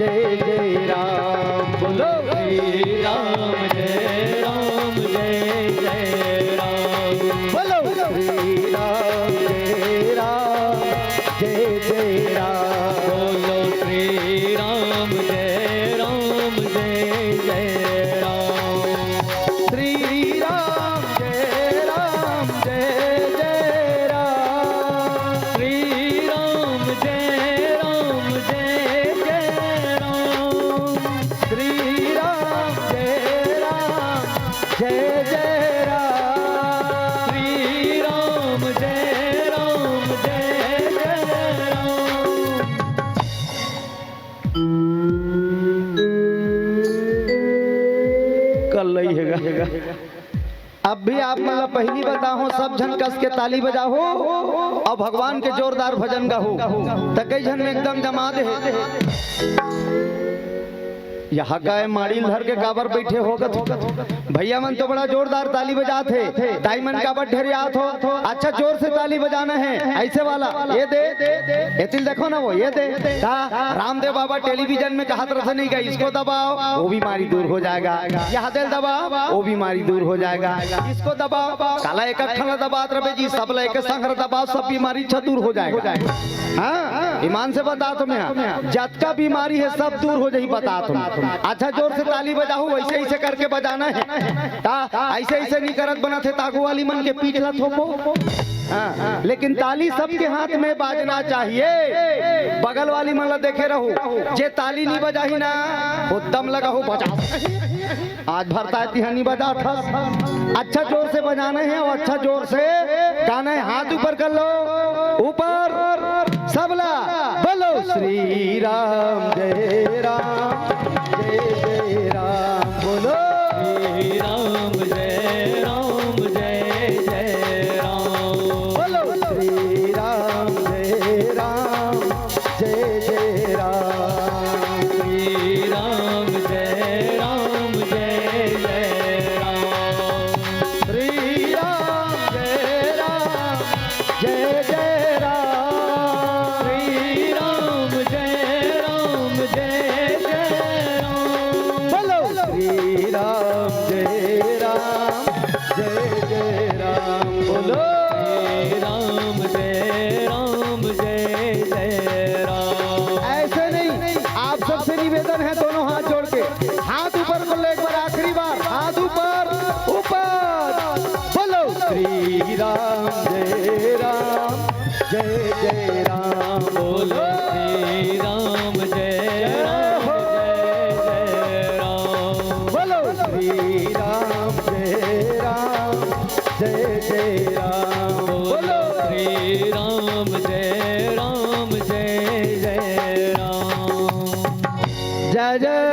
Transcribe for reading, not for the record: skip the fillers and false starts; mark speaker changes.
Speaker 1: जय जय राम। बोलो
Speaker 2: श्री राम जय राम जय जय राम।
Speaker 1: बोलो श्री राम जय राम जय जय राम।
Speaker 2: बोलो श्री राम जय राम जय जय राम।
Speaker 1: श्री राम जय राम जय जय राम।
Speaker 2: श्री राम जय राम जय जय राम।
Speaker 1: श्री राम जय राम जय जय राम।
Speaker 2: श्री राम जय राम जय जय राम।
Speaker 1: कल नहीं हैगा। अब भी आप मतलब पहली बताओ, सब जन कस के ताली बजाओ और भगवान के जोरदार भजन गाओ तो कई जन में एकदम जमा दे। यहाँ का है माड़ी धर के काबर बैठे होगत भैया मन तो बड़ा जोरदार ताली बजाते थे। डायमंड काबर ढेर याद हो, अच्छा जोर से ताली बजाना है ऐसे वाला। ये दे ये तिल देखो ना, वो ये दे रामदेव बाबा टेलीविजन में कहा तरह से नहीं गई, इसको दबाओ वो बीमारी दूर हो जाएगा। यहाँ दिल दबाओ वो बीमारी दूर हो जाएगा। इसको दबाओ काला एक अखला दबात रहे जी, सब लेके संघर दबाओ सब बीमारी दूर हो जाएगा। हाँ ईमान से बता तुम्हें, जत का बीमारी है सब दूर हो जाए बता तुम। अच्छा जोर से ताली बजाओ, ऐसे ऐसे करके बजाना है। ऐसे ऐसे नहीं करत बना थे ताकू वाली मन के पीठ ला थोपो। हाँ, लेकिन ताली सबके हाथ में बाजना चाहिए। बगल वाली मन ला देखे रहो, जे ताली नहीं बजाही ना वो दम लगा हो बजा। आज भरता नहीं बजा था। अच्छा जोर से बजाना है और अच्छा जोर से गाना है। हाथ ऊपर कर लो, ऊपर सबला बोलो श्री राम जय राम जय जय राम। बोलो
Speaker 2: श्री राम जय राम जय जय राम।
Speaker 1: बोलो श्री राम जय राम जय जय राम।
Speaker 2: श्री राम जय राम जय जय राम।
Speaker 1: श्री राम जय राम जय जय राम।
Speaker 2: श्री राम जय राम जय जय राम।
Speaker 1: बोलो श्री राम जय राम जय जय राम। बोलो
Speaker 2: श्री राम जय राम जय जय राम।
Speaker 1: ऐसे नहीं, आप सबसे निवेदन है दोनों हाथ जोड़ के, हाथ ऊपर कर लो एक बार, आखिरी बार हाथ ऊपर ऊपर। बोलो श्री राम जय राम जय जय राम।
Speaker 2: बोलो श्री राम जय राम जय जय राम।
Speaker 1: बोलो श्री राम जय राम जय जय राम।
Speaker 2: बोलो श्री राम जय राम जय जय राम।
Speaker 1: जय जय